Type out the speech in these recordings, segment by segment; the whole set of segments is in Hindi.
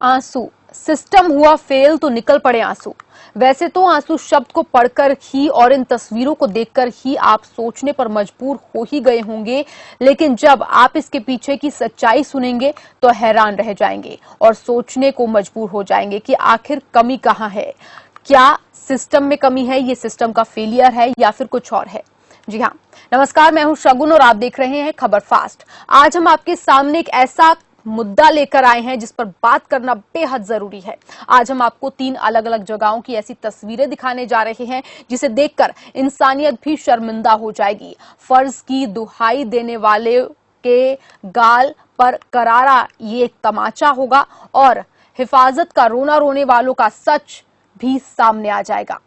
आंसू, सिस्टम हुआ फेल तो निकल पड़े आंसू। वैसे तो आंसू शब्द को पढ़कर ही और इन तस्वीरों को देखकर ही आप सोचने पर मजबूर हो ही गए होंगे, लेकिन जब आप इसके पीछे की सच्चाई सुनेंगे तो हैरान रह जाएंगे और सोचने को मजबूर हो जाएंगे कि आखिर कमी कहां है। क्या सिस्टम में कमी है, ये सिस्टम का फेलियर है या फिर कुछ और है? जी हाँ, नमस्कार, मैं हूं शगुन और आप देख रहे हैं खबर फास्ट। आज हम आपके सामने एक ऐसा मुद्दा लेकर आए हैं जिस पर बात करना बेहद जरूरी है। आज हम आपको 3 अलग अलग जगहों की ऐसी तस्वीरें दिखाने जा रहे हैं जिसे देखकर इंसानियत भी शर्मिंदा हो जाएगी। फर्ज की दुहाई देने वाले के गाल पर करारा ये एक तमाचा होगा और हिफाजत का रोना रोने वालों का सच भी सामने आ जाएगा।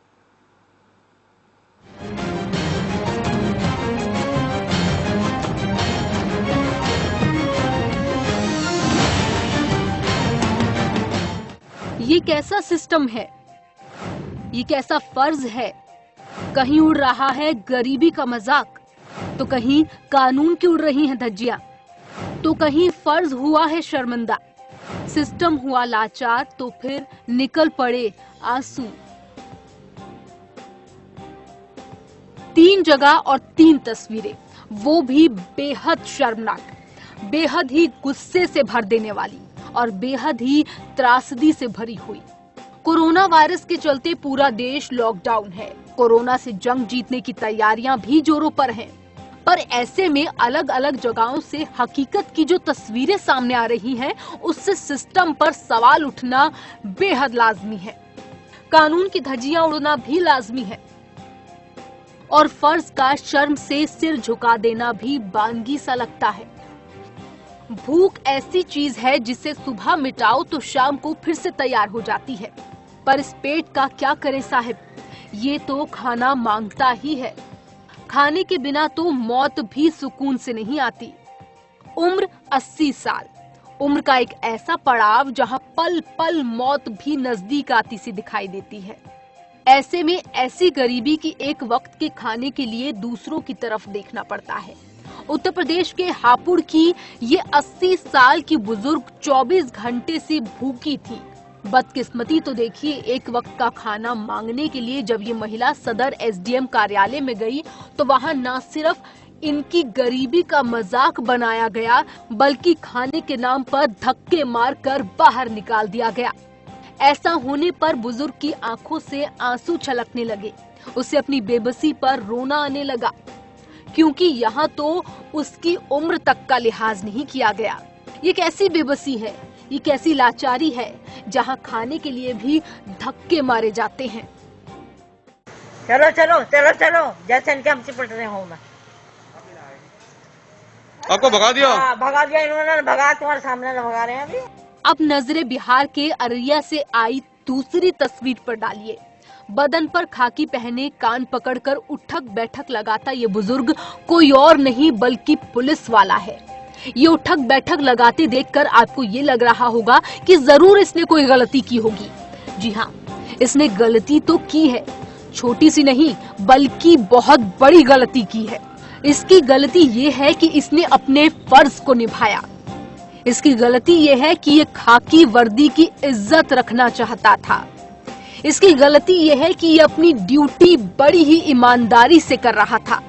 ये कैसा सिस्टम है, ये कैसा फर्ज है? कहीं उड़ रहा है गरीबी का मजाक, तो कहीं कानून की उड़ रही हैं धज्जियां, तो कहीं फर्ज हुआ है शर्मिंदा, सिस्टम हुआ लाचार तो फिर निकल पड़े आंसू। 3 जगह और 3 तस्वीरें, वो भी बेहद शर्मनाक, बेहद ही गुस्से से भर देने वाली और बेहद ही त्रासदी से भरी हुई। कोरोना वायरस के चलते पूरा देश लॉकडाउन है। कोरोना से जंग जीतने की तैयारियां भी जोरों पर हैं। पर ऐसे में अलग अलग जगहों से हकीकत की जो तस्वीरें सामने आ रही हैं, उससे सिस्टम पर सवाल उठना बेहद लाजमी है। कानून की धज्जियां उड़ना भी लाजमी है और फर्ज का शर्म से सिर झुका देना भी बानगी सा लगता है। भूख ऐसी चीज है जिसे सुबह मिटाओ तो शाम को फिर से तैयार हो जाती है, पर इस पेट का क्या करें साहिब, ये तो खाना मांगता ही है। खाने के बिना तो मौत भी सुकून से नहीं आती। उम्र 80 साल, उम्र का एक ऐसा पड़ाव जहां पल पल मौत भी नजदीक आती सी दिखाई देती है। ऐसे में ऐसी गरीबी की एक वक्त के खाने के लिए दूसरों की तरफ देखना पड़ता है। उत्तर प्रदेश के हापुड़ की ये 80 साल की बुजुर्ग 24 घंटे से भूखी थी। बदकिस्मती तो देखिए, एक वक्त का खाना मांगने के लिए जब ये महिला सदर एसडीएम कार्यालय में गई तो वहां न सिर्फ इनकी गरीबी का मजाक बनाया गया, बल्कि खाने के नाम पर धक्के मारकर बाहर निकाल दिया गया। ऐसा होने पर बुजुर्ग की आंखों से आंसू छलकने लगे। उसे अपनी बेबसी पर रोना आने लगा, क्योंकि यहाँ तो उसकी उम्र तक का लिहाज नहीं किया गया। ये कैसी बेबसी है, ये कैसी लाचारी है, जहाँ खाने के लिए भी धक्के मारे जाते हैं। चलो चलो चलो चलो, जैसे इनके हम चिपट रहे हो। मैं आपको भगा दिया? भगा दिया इन्होंने, भगा तुम्हारे सामने भगा रहे हैं अभी। अब नजरें बिहार के अररिया से आई दूसरी तस्वीर पर डालिए। बदन पर खाकी पहने, कान पकड़कर उठक बैठक लगाता ये बुजुर्ग कोई और नहीं बल्कि पुलिस वाला है। ये उठक बैठक लगाते देखकर आपको ये लग रहा होगा कि जरूर इसने कोई गलती की होगी। जी हाँ, इसने गलती तो की है, छोटी सी नहीं बल्कि बहुत बड़ी गलती की है। इसकी गलती ये है कि इसने अपने फर्ज को निभाया। इसकी गलती ये है कि ये खाकी वर्दी की इज्जत रखना चाहता था। इसकी गलती यह है कि ये अपनी ड्यूटी बड़ी ही ईमानदारी से कर रहा था।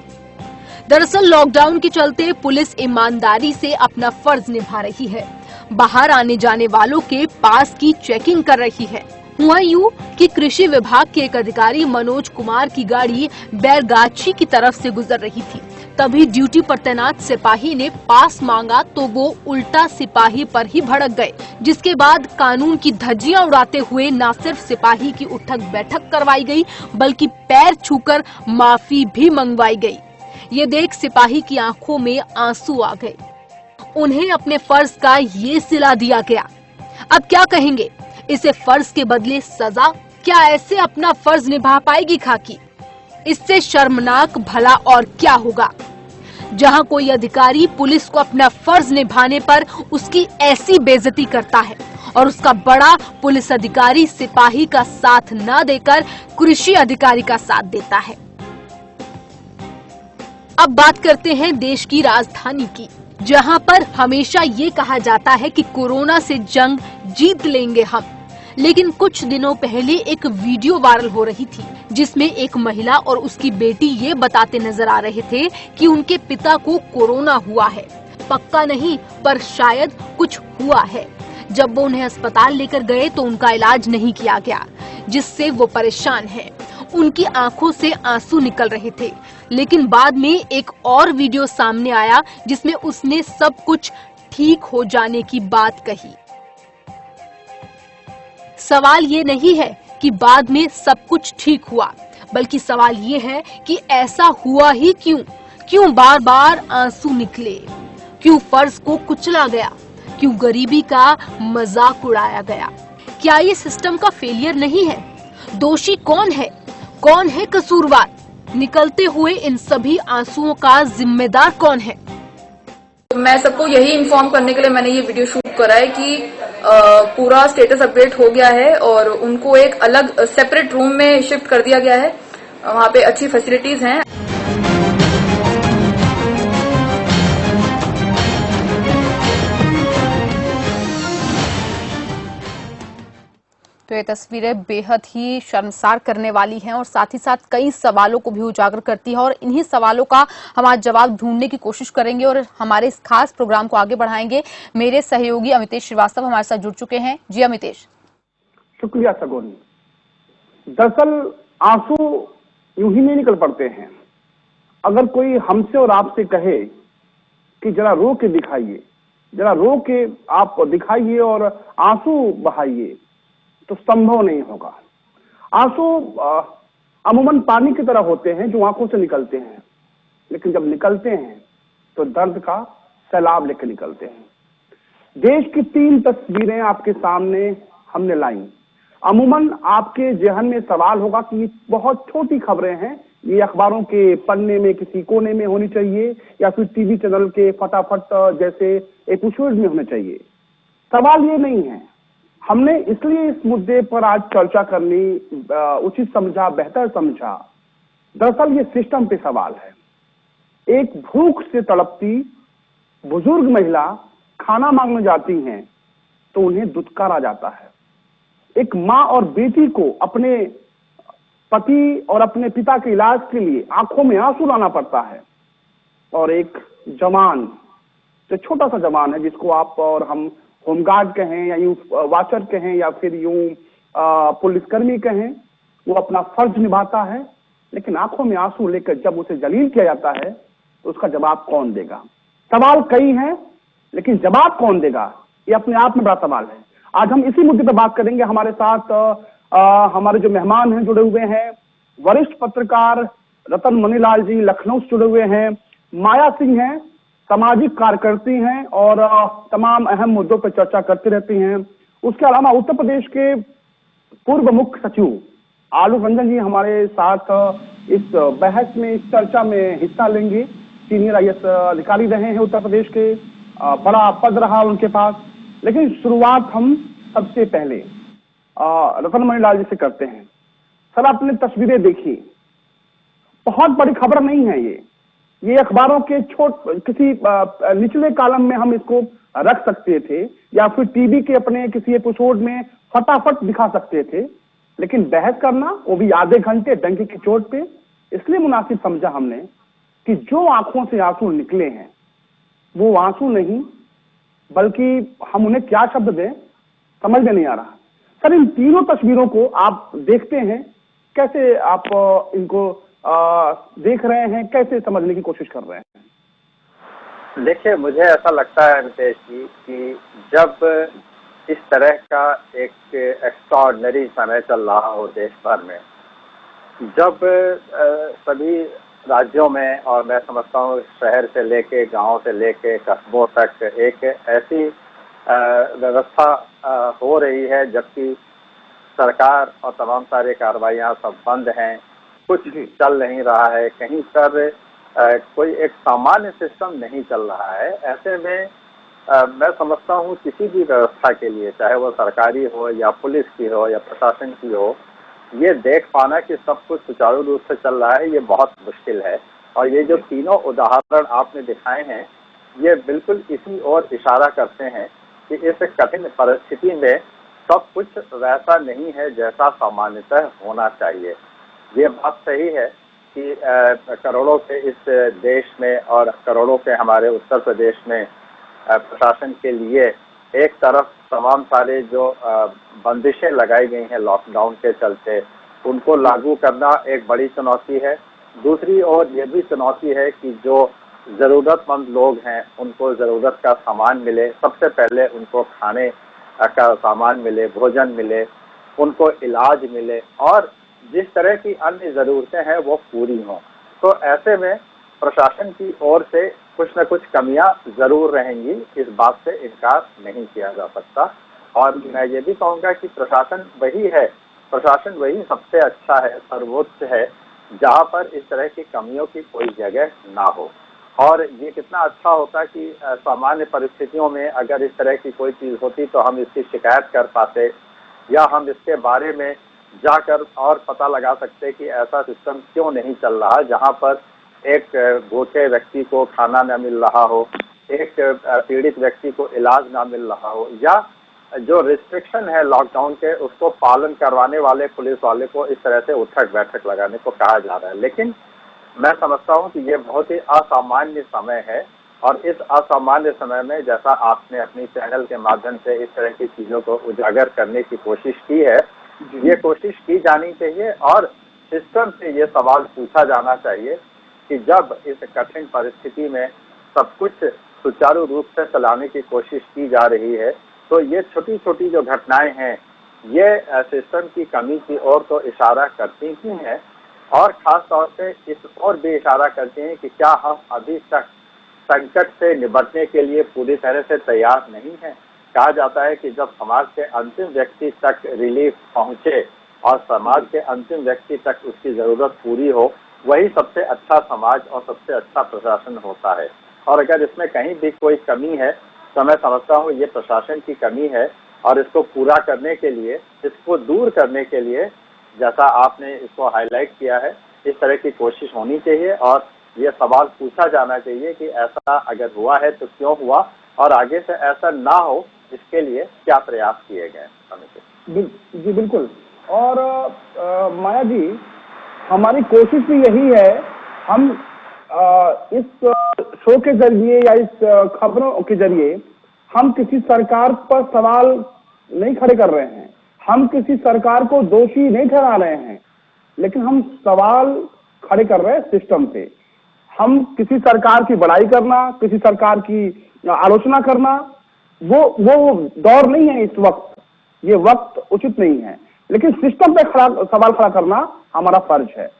दरअसल लॉकडाउन के चलते पुलिस ईमानदारी से अपना फर्ज निभा रही है। बाहर आने जाने वालों के पास की चेकिंग कर रही है। हुआ यूं कि कृषि विभाग के एक अधिकारी मनोज कुमार की गाड़ी बैरगाछी की तरफ से गुजर रही थी। तभी ड्यूटी पर तैनात सिपाही ने पास मांगा तो वो उल्टा सिपाही पर ही भड़क गए, जिसके बाद कानून की धज्जियां उड़ाते हुए न सिर्फ सिपाही की उठक बैठक करवाई गई, बल्कि पैर छूकर माफी भी मंगवाई गई। ये देख सिपाही की आंखों में आंसू आ गए। उन्हें अपने फर्ज का ये सिला दिया गया। अब क्या कहेंगे, इसे फर्ज के बदले सजा? क्या ऐसे अपना फर्ज निभा पाएगी खाकी? इससे शर्मनाक भला और क्या होगा, जहां कोई अधिकारी पुलिस को अपना फर्ज निभाने पर उसकी ऐसी बेइज्जती करता है और उसका बड़ा पुलिस अधिकारी सिपाही का साथ न देकर कृषि अधिकारी का साथ देता है। अब बात करते हैं देश की राजधानी की, जहां पर हमेशा ये कहा जाता है कि कोरोना से जंग जीत लेंगे हम, लेकिन कुछ दिनों पहले एक वीडियो वायरल हो रही थी जिसमें एक महिला और उसकी बेटी ये बताते नजर आ रहे थे कि उनके पिता को कोरोना हुआ है। पक्का नहीं पर शायद कुछ हुआ है। जब वो उन्हें अस्पताल लेकर गए तो उनका इलाज नहीं किया गया, जिससे वो परेशान हैं। उनकी आंखों से आंसू निकल रहे थे, लेकिन बाद में एक और वीडियो सामने आया जिसमें उसने सब कुछ ठीक हो जाने की बात कही। सवाल ये नहीं है कि बाद में सब कुछ ठीक हुआ, बल्कि सवाल ये है कि ऐसा हुआ ही क्यों? क्यों बार बार आंसू निकले? क्यों फर्ज को कुचला गया? क्यों गरीबी का मजाक उड़ाया गया? क्या ये सिस्टम का फेलियर नहीं है? दोषी कौन है? कौन है कसूरवार? निकलते हुए इन सभी आंसुओं का जिम्मेदार कौन है? मैं सबको यही इन्फॉर्म करने के लिए मैंने ये वीडियो शूट करा है कि पूरा स्टेटस अपडेट हो गया है और उनको एक अलग सेपरेट रूम में शिफ्ट कर दिया गया है। वहाँ पे अच्छी फैसिलिटीज हैं। तो ये तस्वीरें बेहद ही शर्मसार करने वाली हैं और साथ ही साथ कई सवालों को भी उजागर करती है, और इन्हीं सवालों का हम आज जवाब ढूंढने की कोशिश करेंगे और हमारे इस खास प्रोग्राम को आगे बढ़ाएंगे। मेरे सहयोगी अमितेश श्रीवास्तव हमारे साथ जुड़ चुके हैं। जी अमितेश। शुक्रिया सगोनी। दरअसल आंसू यूं ही नहीं निकल पड़ते हैं। अगर कोई हमसे और आपसे कहे कि जरा रो के दिखाइए, जरा रो के आप दिखाइए और आंसू बहाइए, तो संभव नहीं होगा। आंसू अमूमन पानी की तरह होते हैं जो आंखों से निकलते हैं, लेकिन जब निकलते हैं तो दर्द का सैलाब लेकर निकलते हैं। देश की 3 तस्वीरें आपके सामने हमने लाई। अमूमन आपके जहन में सवाल होगा कि ये बहुत छोटी खबरें हैं, ये अखबारों के पन्ने में किसी कोने में होनी चाहिए या फिर टीवी चैनल के फटाफट जैसे एपिसोड में होने चाहिए। सवाल ये नहीं है। हमने इसलिए इस मुद्दे पर आज चर्चा करनी उचित समझा, बेहतर समझा। दरअसल ये सिस्टम पे सवाल है। एक भूख से तड़पती बुजुर्ग महिला खाना मांगने जाती हैं तो उन्हें दुत्कार आ जाता है। एक माँ और बेटी को अपने पति और अपने पिता के इलाज के लिए आंखों में आंसू लाना पड़ता है, और एक जवान, जो छोटा सा जवान है जिसको आप और हम होमगार्ड कहें या यूं वाचर कहें या फिर यूं पुलिसकर्मी कहें, वो अपना फर्ज निभाता है, लेकिन आंखों में आंसू लेकर जब उसे जलील किया जाता है तो उसका जवाब कौन देगा? सवाल कई हैं, लेकिन जवाब कौन देगा, ये अपने आप में बड़ा सवाल है। आज हम इसी मुद्दे पर बात करेंगे। हमारे साथ हमारे जो मेहमान हैं जुड़े हुए हैं, वरिष्ठ पत्रकार रतन मनीलाल जी लखनऊ से जुड़े हुए हैं, माया सिंह हैं, सामाजिक कार्यकर्ती हैं और तमाम अहम मुद्दों पर चर्चा करती रहती हैं। उसके अलावा उत्तर प्रदेश के पूर्व मुख्य सचिव आलोक रंजन जी हमारे साथ इस बहस में, इस चर्चा में हिस्सा लेंगे। सीनियर IAS अधिकारी रहे हैं उत्तर प्रदेश के, बड़ा पद रहा उनके पास। लेकिन शुरुआत हम सबसे पहले रतन मनीलाल जी से करते हैं। सर, आपने तस्वीरें देखी, बहुत बड़ी खबर नहीं है ये अखबारों के किसी निचले कॉलम में हम इसको रख सकते थे या फिर टीवी के अपने किसी एपिसोड में फटाफट दिखा सकते थे, लेकिन बहस करना, वो भी आधे घंटे डंके की चोट पे, इसलिए मुनासिब समझा हमने कि जो आंखों से आंसू निकले हैं वो आंसू नहीं, बल्कि हम उन्हें क्या शब्द दें समझ में नहीं आ रहा। सर, इन तीनों तस्वीरों को आप देखते हैं, कैसे आप इनको देख रहे हैं, कैसे समझने की कोशिश कर रहे हैं? देखिए, मुझे ऐसा लगता है अमितेश जी कि जब इस तरह का एक एक्स्ट्राऑर्डिनरी समय चल रहा हो देश भर में, जब सभी राज्यों में और मैं समझता हूँ शहर से लेके गांव से लेके कस्बों तक एक ऐसी व्यवस्था हो रही है जबकि सरकार और तमाम सारे कार्रवाइयाँ सब बंद हैं, कुछ चल नहीं रहा है, कहीं पर कोई एक सामान्य सिस्टम नहीं चल रहा है। ऐसे में मैं समझता हूँ किसी भी व्यवस्था के लिए, चाहे वो सरकारी हो या पुलिस की हो या प्रशासन की हो, ये देख पाना कि सब कुछ सुचारू रूप से चल रहा है, ये बहुत मुश्किल है। और ये जो तीनों उदाहरण आपने दिखाए हैं, ये बिल्कुल इसी ओर इशारा करते हैं कि इस कठिन परिस्थिति में सब कुछ वैसा नहीं है जैसा सामान्यतः होना चाहिए। ये बात सही है कि करोड़ों के इस देश में और करोड़ों के हमारे उत्तर प्रदेश में प्रशासन के लिए एक तरफ तमाम सारे जो बंदिशें लगाई गई हैं लॉकडाउन के चलते, उनको लागू करना एक बड़ी चुनौती है। दूसरी ओर ये भी चुनौती है कि जो ज़रूरतमंद लोग हैं उनको ज़रूरत का सामान मिले, सबसे पहले उनको खाने का सामान मिले, भोजन मिले, उनको इलाज मिले और जिस तरह की अन्य ज़रूरतें हैं वो पूरी हों। तो ऐसे में प्रशासन की ओर से कुछ न कुछ कमियां जरूर रहेंगी, इस बात से इनकार नहीं किया जा सकता। और मैं ये भी कहूँगा कि प्रशासन वही सबसे अच्छा है, सर्वोच्च है, जहाँ पर इस तरह की कमियों की कोई जगह ना हो। और ये कितना अच्छा होता कि सामान्य परिस्थितियों में अगर इस तरह की कोई चीज़ होती तो हम इसकी शिकायत कर पाते या हम इसके बारे में जाकर और पता लगा सकते कि ऐसा सिस्टम क्यों नहीं चल रहा, जहाँ पर एक भूखे व्यक्ति को खाना न मिल रहा हो, एक पीड़ित व्यक्ति को इलाज ना मिल रहा हो, या जो रिस्ट्रिक्शन है लॉकडाउन के उसको पालन करवाने वाले पुलिस वाले को इस तरह से उठक बैठक लगाने को कहा जा रहा है। लेकिन मैं समझता हूं कि ये बहुत ही असामान्य समय है और इस असामान्य समय में जैसा आपने अपनी चैनल के माध्यम से इस तरह की चीजों को उजागर करने की कोशिश की है, ये कोशिश की जानी चाहिए और सिस्टम से ये सवाल पूछा जाना चाहिए कि जब इस कठिन परिस्थिति में सब कुछ सुचारू रूप से चलाने की कोशिश की जा रही है, तो ये छोटी छोटी जो घटनाएं हैं ये सिस्टम की कमी की ओर तो इशारा करती ही हैं और खास तौर पे इस ओर भी इशारा करते हैं कि क्या हम अभी तक संकट से निपटने के लिए पूरी तरह से तैयार नहीं हैं। कहा जाता है कि जब समाज के अंतिम व्यक्ति तक रिलीफ पहुंचे और समाज के अंतिम व्यक्ति तक उसकी जरूरत पूरी हो, वही सबसे अच्छा समाज और सबसे अच्छा प्रशासन होता है। और अगर इसमें कहीं भी कोई कमी है तो मैं समझता हूँ ये प्रशासन की कमी है और इसको पूरा करने के लिए, इसको दूर करने के लिए, जैसा आपने इसको हाईलाइट किया है, इस तरह की कोशिश होनी चाहिए और ये सवाल पूछा जाना चाहिए कि ऐसा अगर हुआ है तो क्यों हुआ और आगे से ऐसा ना हो इसके लिए क्या प्रयास किए गए। जी बिल्कुल। और माया जी, हमारी कोशिश भी यही है, हम इस शो के जरिए या इस खबरों के जरिए हम किसी सरकार पर सवाल नहीं खड़े कर रहे हैं, हम किसी सरकार को दोषी नहीं ठहरा रहे हैं, लेकिन हम सवाल खड़े कर रहे हैं सिस्टम पे। हम किसी सरकार की बड़ाई करना, किसी सरकार की आलोचना करना, वो दौर नहीं है इस वक्त, ये वक्त उचित नहीं है, लेकिन सिस्टम पे सवाल खड़ा करना हमारा फर्ज है।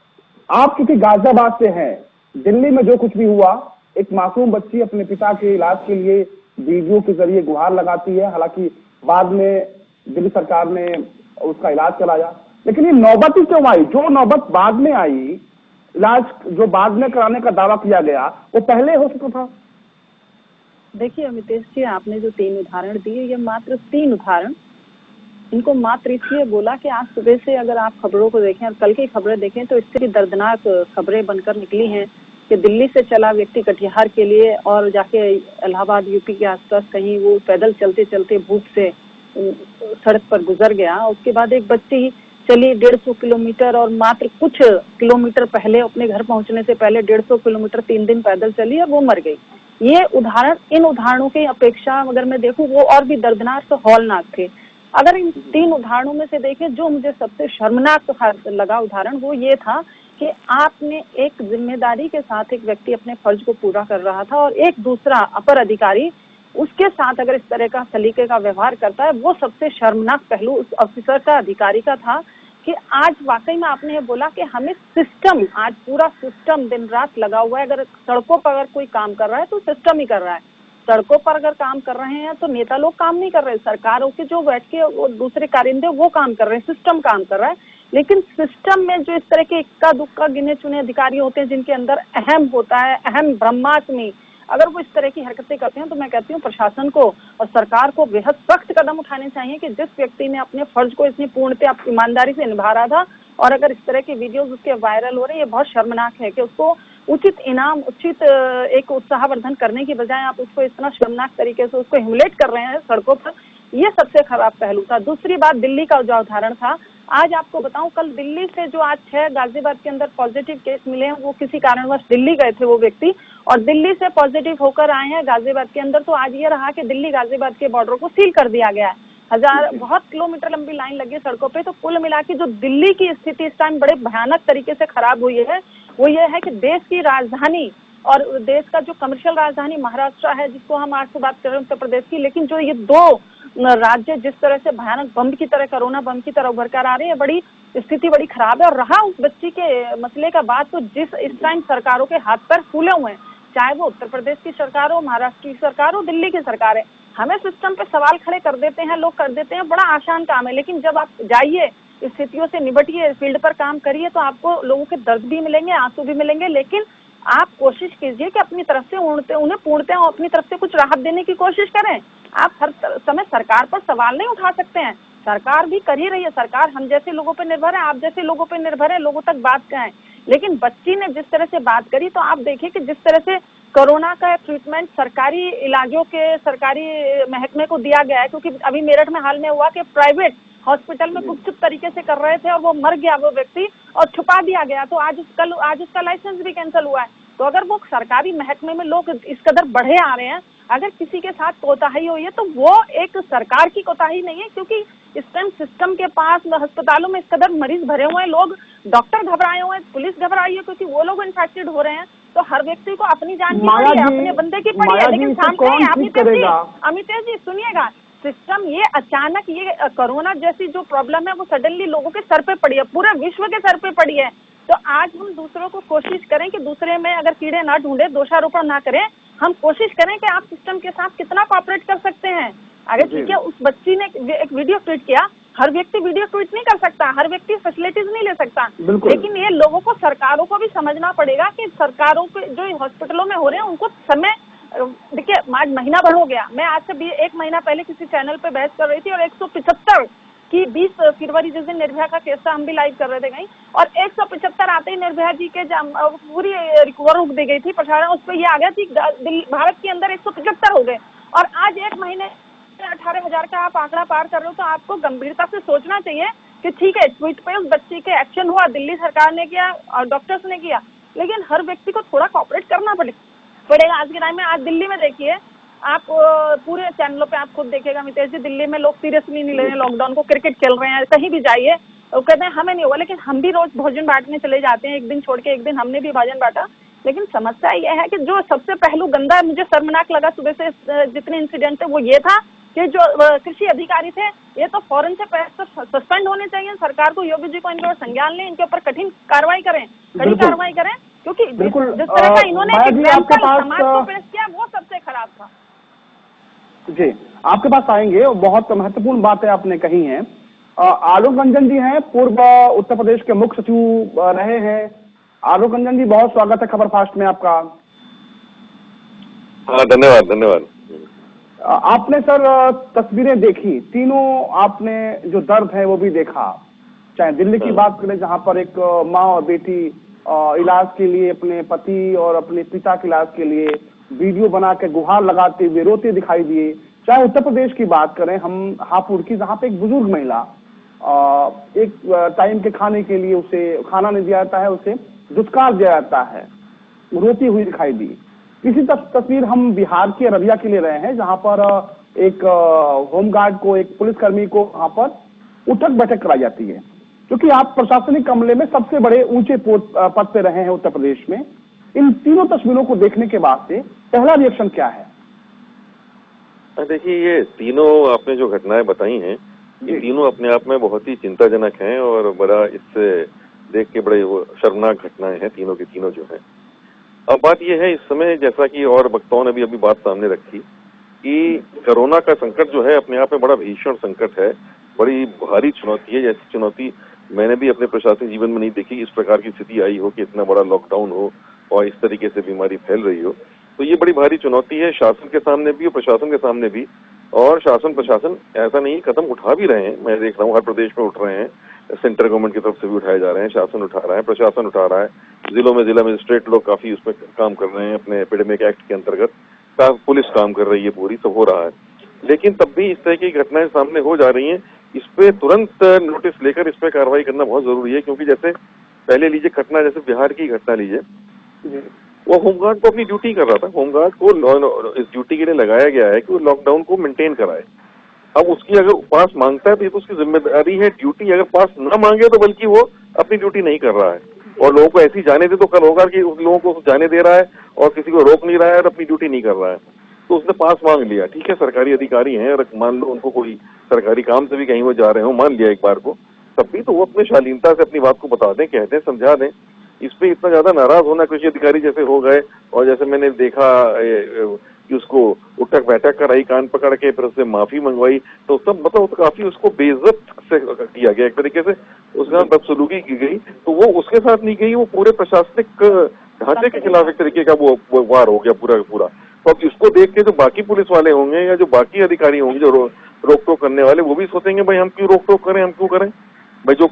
आप क्योंकि गाजियाबाद से हैं, दिल्ली में जो कुछ भी हुआ, एक मासूम बच्ची अपने पिता के इलाज के लिए वीडियो के जरिए गुहार लगाती है, हालांकि बाद में दिल्ली सरकार ने उसका इलाज कराया, लेकिन ये नौबत ही क्यों आई? जो नौबत बाद में आई, इलाज जो बाद में कराने का दावा किया गया, वो पहले हो सकता था। देखिए अमितेश जी, आपने जो 3 उदाहरण दिए, ये मात्र 3 उदाहरण, इनको मात्र इसलिए बोला कि आज सुबह से अगर आप खबरों को देखें और कल की खबरें देखें तो इससे दर्दनाक खबरें बनकर निकली हैं कि दिल्ली से चला व्यक्ति कटिहार के लिए और जाके इलाहाबाद यूपी के आसपास कहीं वो पैदल चलते चलते भूख से सड़क पर गुजर गया। उसके बाद एक बच्ची चली 150 किलोमीटर और मात्र कुछ किलोमीटर पहले अपने घर पहुंचने से पहले 150 किलोमीटर 3 दिन पैदल चली और वो मर गई। ये उदाहरण, इन उदाहरणों की अपेक्षा अगर मैं देखूं वो और भी दर्दनाक तो हौलनाक थे। अगर इन 3 उदाहरणों में से देखें, जो मुझे सबसे शर्मनाक लगा उदाहरण वो ये था कि आपने एक जिम्मेदारी के साथ एक व्यक्ति अपने फर्ज को पूरा कर रहा था और एक दूसरा अपर अधिकारी उसके साथ अगर इस तरह का सलीके का व्यवहार करता है, वो सबसे शर्मनाक पहलू उस ऑफिसर का, अधिकारी का था कि आज वाकई में आपने ये बोला कि हमें सिस्टम, आज पूरा सिस्टम दिन रात लगा हुआ है। अगर सड़कों पर अगर कोई काम कर रहा है तो सिस्टम ही कर रहा है, सड़कों पर अगर काम कर रहे हैं तो नेता लोग काम नहीं कर रहे, सरकारों के जो बैठ के वो दूसरे कारिंदे वो काम कर रहे हैं, सिस्टम काम कर रहा है। लेकिन सिस्टम में जो इस तरह के इक्का दुक्का गिने चुने अधिकारी होते हैं जिनके अंदर अहम होता है, अहम ब्रह्मास्मि, अगर वो इस तरह की हरकतें करते हैं तो मैं कहती हूँ प्रशासन को और सरकार को बेहद सख्त कदम उठाने चाहिए कि जिस व्यक्ति ने अपने फर्ज को इतनी पूर्णतः ईमानदारी से निभा रहा था और अगर इस तरह के वीडियोस उसके वायरल हो रहे हैं, ये बहुत शर्मनाक है कि उसको उचित इनाम, उचित एक उत्साहवर्धन करने की बजाय आप उसको इतना शर्मनाक तरीके से उसको ह्यूमिलेट कर रहे हैं सड़कों पर, ये सबसे खराब पहलू था। दूसरी बात, दिल्ली का जो उदाहरण था, आज आपको बताऊं, कल दिल्ली से जो आज 6 गाजियाबाद के अंदर पॉजिटिव केस मिले हैं, वो किसी कारणवश दिल्ली गए थे वो व्यक्ति, और दिल्ली से पॉजिटिव होकर आए हैं गाजियाबाद के अंदर। तो आज ये रहा कि दिल्ली गाजियाबाद के बॉर्डर को सील कर दिया गया है। बहुत किलोमीटर लंबी लाइन लगी सड़कों पे। तो कुल मिला के जो दिल्ली की स्थिति इस टाइम बड़े भयानक तरीके से खराब हुई है, वो ये है कि देश की राजधानी और देश का जो कमर्शियल राजधानी महाराष्ट्र है, जिसको हम आज से बात कर रहे हैं उत्तर प्रदेश की, लेकिन जो ये दो राज्य जिस तरह से भयानक बम की तरह, कोरोना बम की तरह उभर कर आ रही है, बड़ी स्थिति बड़ी खराब है। और रहा उस बच्ची के मसले का बात, तो जिस इस टाइम सरकारों के हाथ पैर फूले हुए हैं, चाहे वो उत्तर प्रदेश की सरकार हो, महाराष्ट्र की सरकार हो, दिल्ली की सरकार है, हमें सिस्टम पे सवाल खड़े कर देते हैं, लोग कर देते हैं, बड़ा आसान काम है। लेकिन जब आप जाइए, स्थितियों से निपटिए, फील्ड पर काम करिए, तो आपको लोगों के दर्द भी मिलेंगे, आंसू भी मिलेंगे, लेकिन आप कोशिश कीजिए कि अपनी तरफ से उन्हें पूर्णतः अपनी तरफ से कुछ राहत देने की कोशिश करें। आप हर समय सरकार पर सवाल नहीं उठा सकते हैं, सरकार भी कर ही रही है, सरकार हम जैसे लोगों पर निर्भर है, आप जैसे लोगों पर निर्भर है, लोगों तक बात करें। लेकिन बच्ची ने जिस तरह से बात करी, तो आप देखिए कि जिस तरह से कोरोना का ट्रीटमेंट सरकारी इलाजों के सरकारी महकमे को दिया गया है, क्योंकि अभी मेरठ में हाल में हुआ कि प्राइवेट हॉस्पिटल में गुपचुप तरीके से कर रहे थे और वो मर गया वो व्यक्ति और छुपा दिया गया, तो आज उसका लाइसेंस भी कैंसिल हुआ है। तो अगर वो सरकारी महकमे में लोग इस कदर बढ़े आ रहे हैं, अगर किसी के साथ कोताही हुई है, तो वो एक सरकार की कोताही नहीं है, क्योंकि इस टाइम सिस्टम के पास अस्पतालों में इस कदर मरीज भरे हुए हैं, लोग डॉक्टर घबराए हुए हैं, पुलिस घबराई है, क्योंकि वो लोग इन्फेक्टेड हो रहे हैं। तो हर व्यक्ति को अपनी जान की पड़ी है, अपने बंदे की पड़ी है, लेकिन सामने अमितेश जी सुनिएगा, सिस्टम ये अचानक ये कोरोना जैसी जो प्रॉब्लम है वो सडनली लोगों के सर पे पड़ी है, पूरे विश्व के सर पे पड़ी है। तो आज हम दूसरों को कोशिश करें कि दूसरे में अगर कीड़े ना ढूंढे, दोषारोपण ना करें, हम कोशिश करें कि आप सिस्टम के साथ कितना कोऑपरेट कर सकते हैं। अगर ठीक है, उस बच्ची ने एक वीडियो ट्वीट किया, हर व्यक्ति वीडियो ट्वीट नहीं कर सकता, हर व्यक्ति फैसिलिटीज नहीं ले सकता, लेकिन ये लोगों को, सरकारों को भी समझना पड़ेगा कि सरकारों के जो हॉस्पिटलों में हो रहे हैं उनको समय, देखिए आज महीना भर हो गया, मैं आज से 1 महीना पहले किसी चैनल पे बहस कर रही थी और 175 की 20 फरवरी जिस दिन निर्भया का केस था, हम भी लाइव कर रहे थे कहीं, और 175 आते ही निर्भया जी के पूरी रिकवर रुक दी गई थी प्रसारण, उस पर यह आ गया थी भारत के अंदर 175 हो गए, और आज 1 महीने 18,000 का आप आंकड़ा पार कर रहे हो। तो आपको गंभीरता से सोचना चाहिए कि ठीक है, ट्वीट पे उस बच्ची के एक्शन हुआ, दिल्ली सरकार ने किया और डॉक्टर्स ने किया, लेकिन हर व्यक्ति को थोड़ा कोऑपरेट करना पड़ेगा आज के टाइम में। आज दिल्ली में देखिए, आप पूरे चैनलों पे आप खुद देखिएगा अमितेश जी, दिल्ली में लोग सीरियसली नहीं ले रहे हैं लॉकडाउन को, क्रिकेट खेल रहे हैं, कहीं भी जाइए वो कहते हैं हमें नहीं हुआ, लेकिन हम भी रोज भोजन बांटने चले जाते हैं, एक दिन छोड़ के एक दिन हमने भी भोजन बांटा। लेकिन समस्या यह है कि जो सबसे पहलू गंदा मुझे शर्मनाक लगा सुबह से जितने इंसिडेंट थे, वो ये था कि जो कृषि अधिकारी थे, ये तो फौरन से सस्पेंड होने चाहिए। सरकार को, योगी जी को इनके ऊपर संज्ञान लें, इनके ऊपर कठिन कार्रवाई करें, कड़ी कार्रवाई करें, क्योंकि जिस तरह का इन्होंने समाज को पेश किया वो सबसे खराब था। जी, आपके पास आएंगे और बहुत महत्वपूर्ण बातें आपने कही हैं। आलोक रंजन जी हैं, पूर्व उत्तर प्रदेश के मुख्य सचिव रहे हैं। आलोक रंजन जी, बहुत स्वागत है खबर फास्ट में आपका। धन्यवाद धन्यवाद। आपने सर तस्वीरें देखी, तीनों आपने जो दर्द है वो भी देखा, चाहे दिल्ली की बात करें जहां पर एक माँ और बेटी इलाज के लिए अपने पति और अपने पिता के इलाज के लिए वीडियो बना के गुहार लगाते हुए रोते दिखाई दिए, चाहे उत्तर प्रदेश की बात करें हम हापुड़ की, जहां पे एक बुजुर्ग महिला एक टाइम के खाने के लिए उसे खाना नहीं दिया जाता है, उसे दुष्कार दिया जाता है, रोती हुई दिखाई दी। इसी तस्वीर हम बिहार के अररिया के लिए रहे हैं, जहां पर एक होमगार्ड को, एक पुलिसकर्मी को वहां पर उठक बैठक कराई जाती है, क्योंकि आप प्रशासनिक अमले में सबसे बड़े ऊंचे पद पे रहे हैं उत्तर प्रदेश में। इन तीनों तस्वीरों को देखने के बाद से पहला रिएक्शन क्या है? देखिए, ये तीनों आपने जो घटनाएं बताई हैं, ये तीनों अपने आप में बहुत ही चिंताजनक हैं और बड़ा इससे देख के बड़े शर्मनाक घटनाएं हैं, तीनों की तीनों जो हैं। अब बात यह है, इस समय जैसा कि और वक्ताओं ने भी अभी बात सामने रखी कि कोरोना का संकट जो है अपने आप में बड़ा भीषण संकट है, बड़ी भारी चुनौती है। जैसी चुनौती मैंने भी अपने प्रशासनिक जीवन में नहीं देखी, इस प्रकार की स्थिति आई हो कि इतना बड़ा लॉकडाउन हो और इस तरीके से बीमारी फैल रही हो। तो ये बड़ी भारी चुनौती है शासन के सामने भी और प्रशासन के सामने भी। और शासन प्रशासन ऐसा नहीं कदम उठा भी रहे हैं, मैं देख रहा हूँ हर प्रदेश में उठ रहे हैं, सेंट्रल गवर्नमेंट की तरफ से भी उठाए जा रहे हैं, शासन उठा रहा है, प्रशासन उठा रहा है, जिलों में जिला मजिस्ट्रेट लोग काफी उसमें काम कर रहे हैं, अपने एपिडेमिक एक्ट के अंतर्गत पुलिस काम कर रही है, पूरी सब हो रहा है। लेकिन तब भी इस तरह की घटनाएं सामने हो जा रही हैं, इस पे तुरंत नोटिस लेकर इस पे कार्रवाई करना बहुत जरूरी है। क्योंकि जैसे पहले लीजिए घटना, जैसे बिहार की घटना लीजिए, वो होमगार्ड को अपनी ड्यूटी कर रहा था, होमगार्ड को इस ड्यूटी के लिए लगाया गया है कि वो लॉकडाउन को मेंटेन कराए। अब उसकी अगर पास मांगता है तो ये तो उसकी जिम्मेदारी है ड्यूटी, अगर पास ना मांगे तो बल्कि वो अपनी ड्यूटी नहीं कर रहा है और लोगों को ऐसी जाने दे, तो कल होगा कि उस लोगों को जाने दे रहा है और किसी को रोक नहीं रहा है और अपनी ड्यूटी नहीं कर रहा है। तो उसने पास मांग लिया, ठीक है, सरकारी अधिकारी हैं, और मान लो उनको कोई सरकारी काम से भी कहीं वो जा रहे हो, मान लिया एक बार को, तब भी तो वो अपने शालीनता से अपनी बात को बता दें, कह दें, समझा दें। इस पे इतना ज्यादा नाराज होना कृषि अधिकारी जैसे हो गए, और जैसे मैंने देखा कि उसको उठक बैठक कराई कान पकड़ के, फिर उससे माफी मंगवाई, तो सब मतलब तो काफी उसको बेइज्जत से किया गया, एक तरीके से उसके साथ बदसलूकी की गई। तो वो उसके साथ नहीं गई, वो पूरे प्रशासनिक ढांचे के खिलाफ एक तरीके का वो वार हो गया पूरा का पूरा। तो अब इसको देख के जो बाकी पुलिस वाले होंगे या जो बाकी अधिकारी होंगे जो रोक टोक करने वाले, वो भी सोचेंगे भाई हम क्यों रोक टोक करें, हम क्यों करें भाई, जो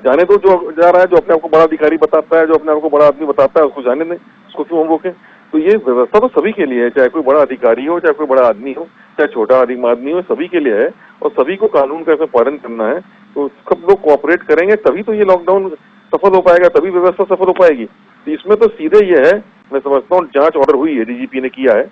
जाने दो, जो जा रहा है, जो अपने आप को बड़ा अधिकारी बताता है, जो अपने आप को बड़ा आदमी बताता है, उसको जाने दें, उसको क्यों हम रोकें। तो ये व्यवस्था तो सभी के लिए है, चाहे कोई बड़ा अधिकारी हो, चाहे कोई बड़ा आदमी हो, चाहे छोटा आदमी हो, सभी के लिए है और सभी को कानून का इसमें पालन करना है। तो सब लोग कोऑपरेट करेंगे तभी तो ये लॉकडाउन सफल हो पाएगा, तभी व्यवस्था सफल हो पाएगी। तो इसमें तो सीधे ये है, मैं समझता हूँ जांच ऑर्डर हुई है, डीजीपी ने किया है,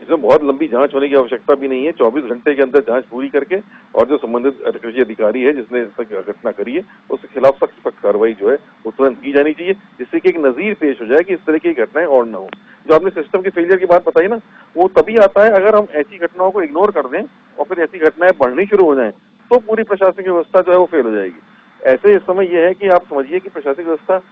इसमें बहुत लंबी जांच होने की आवश्यकता भी नहीं है। 24 घंटे के अंदर जांच पूरी करके और जो संबंधित कृषि अधिकारी है जिसने घटना करी है उसके खिलाफ सख्त कार्रवाई जो है वो तुरंत की जानी चाहिए, जिससे कि एक नजीर पेश हो जाए कि इस तरह की घटनाएं और न हो। जो आपने सिस्टम के फेलियर की बात बताई ना, वो तभी आता है अगर हम ऐसी घटनाओं को इग्नोर कर दें और फिर ऐसी घटनाएं बढ़नी शुरू हो जाएं, तो पूरी प्रशासनिक व्यवस्था जो है वो फेल हो जाएगी। ऐसे इस समय यह है कि आप समझिए कि प्रशासनिक व्यवस्था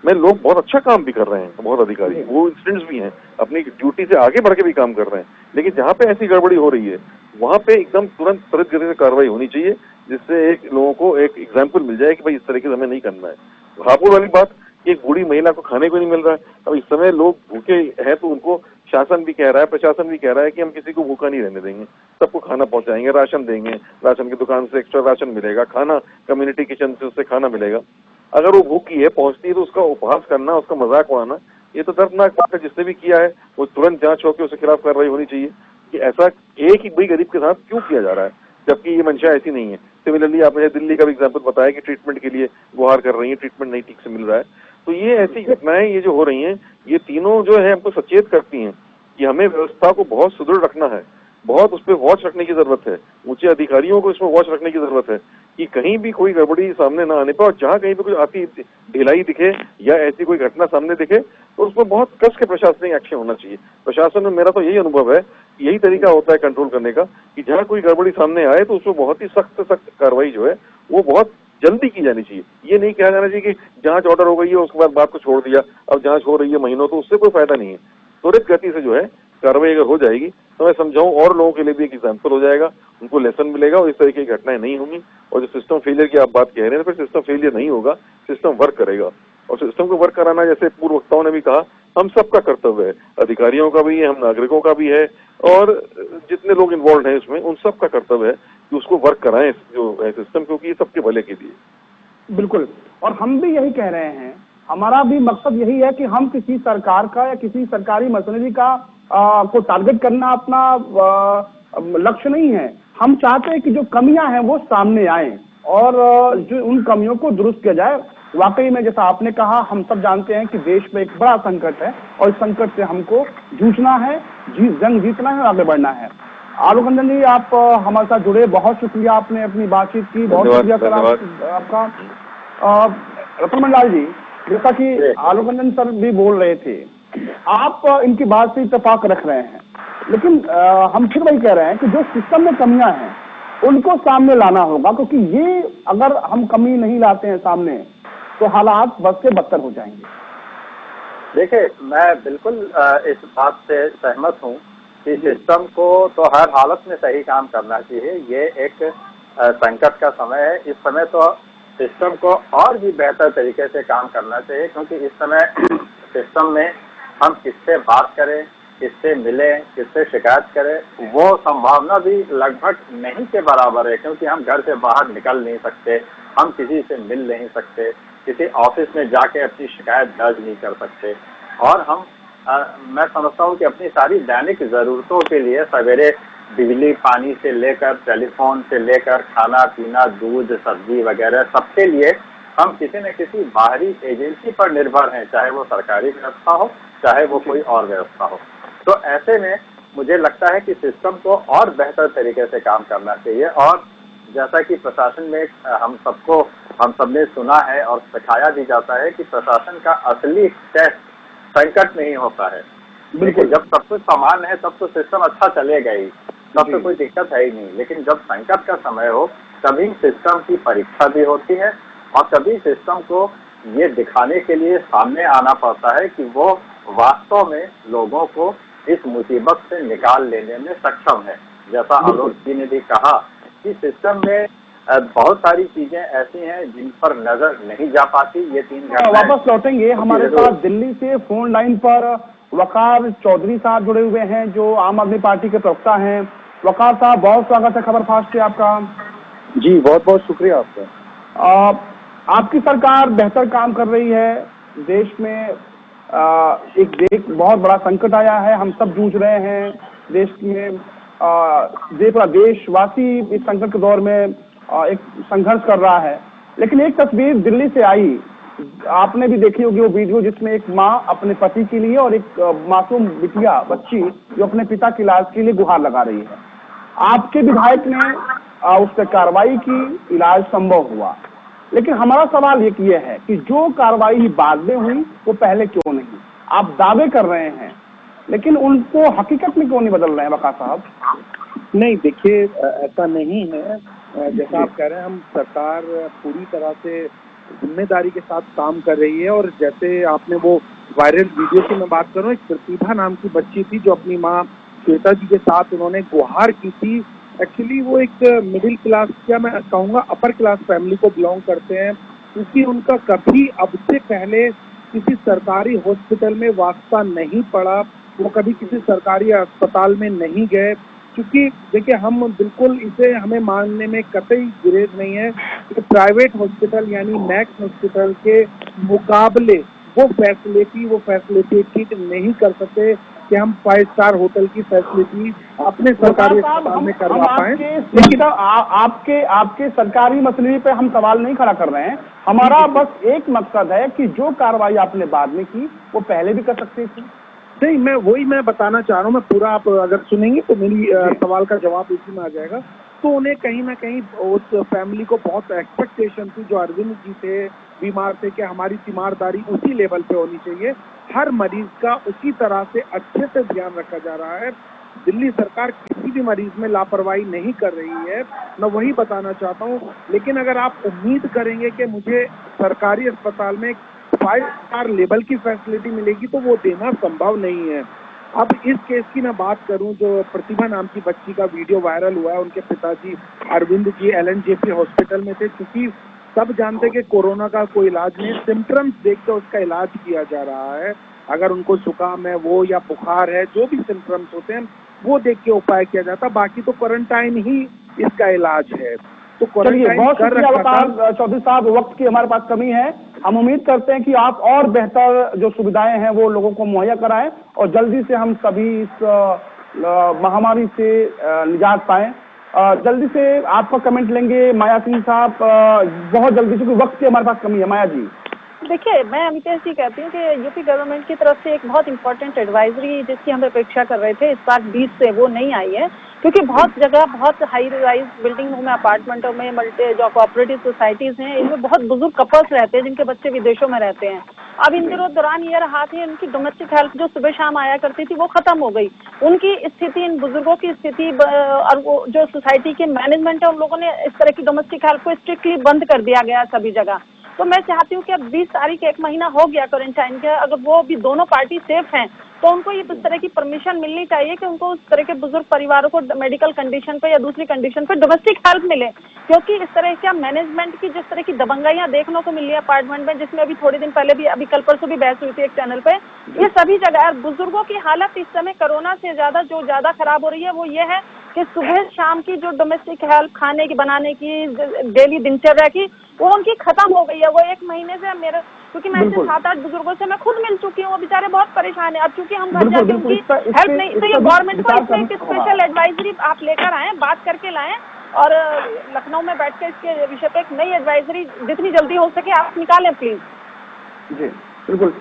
में लोग बहुत अच्छा काम भी कर रहे हैं, बहुत अधिकारी, वो इंसिडेंट्स भी हैं, अपनी ड्यूटी से आगे बढ़ के भी काम कर रहे हैं, लेकिन जहाँ पे ऐसी गड़बड़ी हो रही है वहाँ पे एकदम तुरंत त्वरित गति से कार्रवाई होनी चाहिए, जिससे एक लोगों को एक एग्जाम्पल मिल जाए कि भाई इस तरीके से हमें नहीं करना है। हापुड़ वाली बात, एक बूढ़ी महिला को खाने को नहीं मिल रहा है, अब इस समय लोग भूखे हैं तो उनको शासन भी कह रहा है, प्रशासन भी कह रहा है कि हम किसी को भूखा नहीं रहने देंगे, सबको खाना पहुंचाएंगे, राशन देंगे, राशन की दुकान से एक्स्ट्रा राशन मिलेगा, खाना कम्युनिटी किचन से उससे खाना मिलेगा। अगर वो भूखी है पहुंचती है तो उसका उपहास करना, उसका मजाक उड़ाना, ये तो दर्दनाक बात है। जिसने भी किया है वो तुरंत जांच होकर उसके खिलाफ कार्रवाई होनी चाहिए कि ऐसा एक ही बड़ी गरीब के साथ क्यों किया जा रहा है, जबकि ये मंशा ऐसी नहीं है। सिमिलरली आपने दिल्ली का भी एग्जाम्पल बताया कि ट्रीटमेंट के लिए गुहार कर रही है, ट्रीटमेंट नहीं ठीक से मिल रहा है। तो ये ऐसी घटनाएं ये जो हो रही हैं, ये तीनों जो है हमको सचेत करती हैं कि हमें व्यवस्था को बहुत सुदृढ़ रखना है, बहुत उस पर वॉच रखने की जरूरत है, ऊंचे अधिकारियों को इसमें वॉच रखने की जरूरत है कि कहीं भी कोई गड़बड़ी सामने ना आने पाए, और जहां कहीं भी कोई आती ढिलाई दिखे या ऐसी कोई घटना सामने दिखे तो उसमें बहुत कस के प्रशासनिक एक्शन होना चाहिए। प्रशासन में मेरा तो यही अनुभव है, यही तरीका होता है कंट्रोल करने का कि जहां कोई गड़बड़ी सामने आए तो उसमें बहुत ही सख्त कार्रवाई जो है वो बहुत जल्दी की जानी चाहिए। ये नहीं कहा जाना चाहिए कि जांच ऑर्डर हो गई है उसके बाद बात को छोड़ दिया, अब जांच हो रही है महीनों, तो उससे कोई फायदा नहीं है। त्वरित गति से जो है कार्रवाई अगर हो जाएगी तो मैं समझाऊं और लोगों के लिए भी एक एग्जाम्पल हो जाएगा, उनको लेसन मिलेगा और इस तरह की घटनाएं नहीं होंगी। और जो सिस्टम फेलियर की आप बात कह रहे हैं, फिर सिस्टम फेलियर नहीं होगा, सिस्टम वर्क करेगा। और सिस्टम को वर्क कराना, जैसे पूर्व वक्ताओं ने भी कहा, हम सबका कर्तव्य है, अधिकारियों का भी है, हम नागरिकों का भी है, और जितने लोग इन्वॉल्व हैं उसमें उन सबका कर्तव्य है कि उसको वर्क कराएं जो है सिस्टम, क्योंकि ये सबके भले के लिए। बिल्कुल, और हम भी यही कह रहे हैं, हमारा भी मकसद यही है कि हम किसी सरकार का या किसी सरकारी मशीनरी का को टारगेट करना अपना लक्ष्य नहीं है। हम चाहते हैं कि जो कमियां हैं वो सामने आए और जो उन कमियों को दुरुस्त किया जाए। वाकई में जैसा आपने कहा, हम सब जानते हैं कि देश में एक बड़ा संकट है और इस संकट से हमको जूझना है, जंग जीतना है और आगे बढ़ना है। आलोक रंजन जी, आप हमारे साथ जुड़े, बहुत शुक्रिया, आपने अपनी बातचीत की, बहुत शुक्रिया सर आपका। रतन मंडाल जी, जैसा कि आलोक रंजन सर भी बोल रहे थे, आप इनकी बात से इत्तेफाक रख रहे हैं, लेकिन हम फिर वही कह रहे हैं कि जो सिस्टम में कमियां हैं उनको सामने लाना होगा, क्योंकि ये अगर हम कमी नहीं लाते हैं सामने तो हालात बद से बदतर हो जाएंगे। देखिए, मैं बिल्कुल इस बात से सहमत हूँ कि सिस्टम को तो हर हालत में सही काम करना चाहिए। ये एक संकट का समय है, इस समय तो सिस्टम को और भी बेहतर तरीके से काम करना चाहिए, क्योंकि इस समय सिस्टम में हम किससे बात करें, किससे मिले, किससे शिकायत करें, वो संभावना भी लगभग नहीं के बराबर है, क्योंकि हम घर से बाहर निकल नहीं सकते, हम किसी से मिल नहीं सकते, किसी ऑफिस में जाके अपनी शिकायत दर्ज नहीं कर सकते। और हम मैं समझता हूँ कि अपनी सारी दैनिक जरूरतों के लिए सवेरे बिजली पानी से लेकर टेलीफोन से लेकर खाना पीना दूध सब्जी वगैरह सबके लिए हम किसी न किसी बाहरी एजेंसी पर निर्भर हैं, चाहे वो सरकारी व्यवस्था हो चाहे वो कोई और व्यवस्था हो। तो ऐसे में मुझे लगता है कि सिस्टम को और बेहतर तरीके से काम करना चाहिए। और जैसा कि प्रशासन में हम सबने सुना है और सिखाया भी जाता है कि प्रशासन का असली टेस्ट संकट नहीं होता है। बिल्कुल, जब सब कुछ समान है तब तो सिस्टम अच्छा चलेगा ही, तब तो कोई दिक्कत है ही नहीं। लेकिन जब संकट का समय हो तभी सिस्टम की परीक्षा भी होती है और तभी सिस्टम को ये दिखाने के लिए सामने आना पड़ता है कि वो वास्तव में लोगों को इस मुसीबत से निकाल लेने में सक्षम है। जैसा आलोक जी ने भी कहा कि सिस्टम में बहुत सारी चीजें ऐसी हैं जिन पर नजर नहीं जा पाती। ये 3 घंटे वापस लौटेंगे। हमारे साथ दिल्ली से फोन लाइन पर वकार चौधरी साहब जुड़े हुए हैं, जो आम आदमी पार्टी के प्रवक्ता हैं। वकार साहब, बहुत स्वागत है खबर फास्ट से आपका। जी, बहुत बहुत शुक्रिया आपका। आपकी सरकार बेहतर काम कर रही है। देश में एक बहुत बड़ा संकट आया है, हम सब जूझ रहे हैं। देश में पूरा देशवासी इस संकट के दौर में एक संघर्ष कर रहा है। लेकिन एक तस्वीर दिल्ली से आई, आपने भी देखी होगी वो वीडियो, जिसमें एक माँ अपने पति के लिए और एक मासूम बिटिया बच्ची जो अपने पिता के इलाज के लिए गुहार लगा रही है। आपके विधायक ने उस पर कार्रवाई की, इलाज संभव हुआ। लेकिन हमारा सवाल ये है कि जो कार्रवाई बाद में हुई वो पहले क्यों नहीं? आप दावे कर रहे हैं लेकिन उनको हकीकत में क्यों नहीं बदल रहे हैं वकार साहब? नहीं, देखिए, ऐसा नहीं है। जैसा आप कह रहे हैं, हम सरकार पूरी तरह से जिम्मेदारी के साथ काम कर रही है। और जैसे आपने वो वायरल वीडियो की मैं बात करूं, एक प्रतिभा नाम की बच्ची थी जो अपनी माँ श्वेता जी के साथ उन्होंने गुहार की थी। एक्चुअली वो एक मिडिल क्लास, क्या मैं कहूँगा अपर क्लास फैमिली को बिलोंग करते हैं, क्योंकि उनका कभी अब से पहले किसी सरकारी हॉस्पिटल में वास्ता नहीं पड़ा, वो कभी किसी सरकारी अस्पताल में नहीं गए। क्योंकि देखिए, हम बिल्कुल इसे हमें मानने में कतई गुरेज नहीं है कि प्राइवेट हॉस्पिटल यानी मैक्स हॉस्पिटल के मुकाबले वो फैसिलिटेट नहीं कर सकते कि हम 5 स्टार होटल की फैसिलिटी अपने सरकारी अस्पताल में करवा पाए। लेकिन आपके सरकारी मसले पे हम सवाल नहीं खड़ा कर रहे हैं। हमारा बस एक मकसद है कि जो कार्रवाई आपने बाद में की वो पहले भी कर सकते थे। नहीं, मैं बताना चाह रहा हूँ। मैं पूरा, आप अगर सुनेंगे तो मेरी सवाल का जवाब इसी में आ जाएगा। तो उन्हें कहीं ना कहीं उस फैमिली को बहुत एक्सपेक्टेशन थी, जो अरविंद जी थे, बीमार थे, कि हमारी तीमारदारी उसी लेवल पे होनी चाहिए, हर मरीज का उसी तरह से अच्छे से ध्यान रखा जा रहा है। दिल्ली सरकार किसी भी मरीज में लापरवाही नहीं कर रही है, मैं वही बताना चाहता हूँ। लेकिन अगर आप उम्मीद करेंगे कि मुझे सरकारी अस्पताल में 5 स्टार लेवल की फैसिलिटी मिलेगी तो वो देना संभव नहीं है। अब इस केस की मैं बात करूं, जो प्रतिभा नाम की बच्ची का वीडियो वायरल हुआ है, उनके पिताजी अरविंद जी LNJP हॉस्पिटल में थे। क्योंकि सब जानते कि कोरोना का कोई इलाज नहीं, सिम्टम्स देख कर उसका इलाज किया जा रहा है। अगर उनको जुकाम है वो, या बुखार है, जो भी सिम्टम्स होते हैं वो देख के उपाय किया जाता। बाकी तो क्वारंटाइन ही इसका इलाज है। तो बहुत शुक्रिया वकार चौधरी साहब, वक्त की हमारे पास कमी है। हम उम्मीद करते हैं कि आप और बेहतर जो सुविधाएं हैं वो लोगों को मुहैया कराएं और जल्दी से हम सभी इस महामारी से निजात पाएं। जल्दी से आपका कमेंट लेंगे माया सिंह साहब, बहुत जल्दी, क्योंकि वक्त की हमारे पास कमी है। माया जी, देखिए, मैं अमितेश जी कहती हूँ कि यूपी गवर्नमेंट की तरफ से एक बहुत इंपॉर्टेंट एडवाइजरी जिसकी हम अपेक्षा कर रहे थे इस बार 20 से, वो नहीं आई है। क्योंकि बहुत जगह, बहुत हाई राइज बिल्डिंगों में, अपार्टमेंटों में, जो कोऑपरेटिव सोसाइटीज हैं, इनमें बहुत बुजुर्ग कपल्स रहते हैं जिनके बच्चे विदेशों में रहते हैं। अब इन दिनों दौरान ये रहा कि उनकी डोमेस्टिक हेल्प जो सुबह शाम आया करती थी वो खत्म हो गई। उनकी स्थिति, इन बुजुर्गों की स्थिति, और वो जो सोसाइटी के मैनेजमेंट है, उन लोगों ने इस तरह की डोमेस्टिक हेल्प को स्ट्रिक्टली बंद कर दिया गया सभी जगह। तो मैं चाहती हूँ कि अब 20 तारीख 1 महीना हो गया क्वारंटाइन के, अगर वो भी दोनों पार्टी सेफ हैं तो उनको ये इस तरह की परमिशन मिलनी चाहिए कि उनको उस तरह के बुजुर्ग परिवारों को मेडिकल कंडीशन पे या दूसरी कंडीशन पे डोमेस्टिक हेल्प मिले, क्योंकि इस तरह का मैनेजमेंट की जिस तरह की दबंगाइयां देखने को मिल रही है अपार्टमेंट में, जिसमें अभी थोड़े दिन पहले भी, अभी कल परसों भी बहस हुई थी एक चैनल पे, ये सभी जगह बुजुर्गों की हालत इस समय कोरोना से ज्यादा खराब हो रही है वो ये है कि सुबह शाम की जो डोमेस्टिक हेल्प खाने की बनाने की डेली दिनचर्या की वो उनकी खत्म हो गई है। वो 1 महीने से मेरे, क्योंकि मैं ऐसे 7-8 बुजुर्गों से मैं खुद मिल चुकी हूँ, वो बेचारे बहुत परेशान है। अब क्योंकि हम घर जाके उनकी हेल्प नहीं, तो ये गवर्नमेंट को इसमें एक स्पेशल एडवाइजरी आप लेकर आए, बात करके लाएं और लखनऊ में बैठ कर इसके विषय पे एक नई एडवाइजरी जितनी जल्दी हो सके आप निकालें प्लीज। जी बिल्कुल।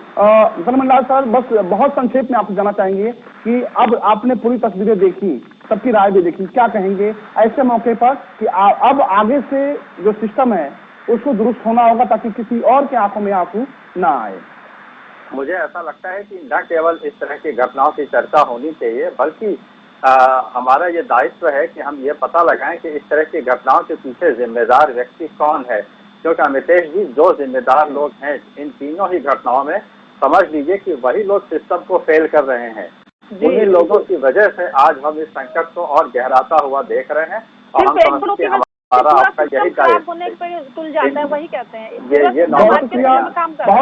धर्मलाल सर, बस बहुत संक्षेप में आपसे जानना चाहेंगे कि अब आपने पूरी तस्वीरें देखी, सबकी राय भी देखी, क्या कहेंगे ऐसे मौके पर कि अब आगे से जो सिस्टम है उसको दुरुस्त होना होगा ताकि किसी और के आंखों में आंसू ना आए? मुझे ऐसा लगता है कि न केवल इस तरह की घटनाओं की चर्चा होनी चाहिए, बल्कि हमारा ये दायित्व है कि हम ये पता लगाएं कि इस तरह की घटनाओं के पीछे जिम्मेदार व्यक्ति कौन है। क्योंकि अमितेश जी, जो जिम्मेदार लोग हैं इन तीनों ही घटनाओं में, समझ लीजिए कि वही लोग सिस्टम को फेल कर रहे हैं। उन्हीं लोगों की वजह से आज हम इस संकट को और गहराता हुआ देख रहे हैं और हम समझते हैं हमारा आपका यही दायित्व है। वही कहते हैं ये बहुत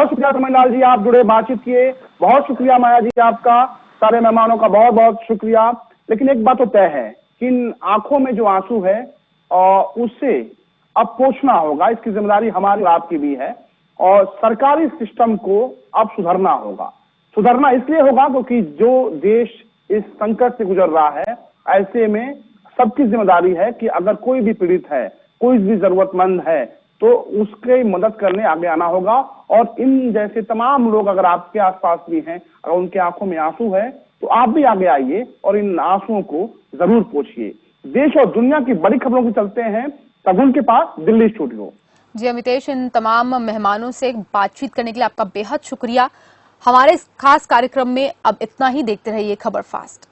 शुक्रिया धर्मलाल जी, आप जुड़े, बातचीत किए, बहुत शुक्रिया माया जी आपका, सारे मेहमानों का बहुत बहुत शुक्रिया। लेकिन एक बात तो तय है कि इन आंखों में जो आंसू है उससे अब पोंछना होगा, इसकी जिम्मेदारी हमारी आपकी भी है और सरकारी सिस्टम को अब सुधरना होगा। सुधरना इसलिए होगा क्योंकि जो देश इस संकट से गुजर रहा है, ऐसे में सबकी जिम्मेदारी है कि अगर कोई भी पीड़ित है, कोई भी जरूरतमंद है तो उसके मदद करने आगे आना होगा। और इन जैसे तमाम लोग अगर आपके आसपास भी हैं, अगर उनके आंखों में आंसू है तो आप भी आगे आइए और इन आंसुओं को जरूर पोंछिए। देश और दुनिया की बड़ी खबरों को चलते हैं तगुल के पास, दिल्ली स्टूडियो। जी अमितेश, इन तमाम मेहमानों से बातचीत करने के लिए आपका बेहद शुक्रिया। हमारे इस खास कार्यक्रम में अब इतना ही। देखते रहिए खबर फास्ट।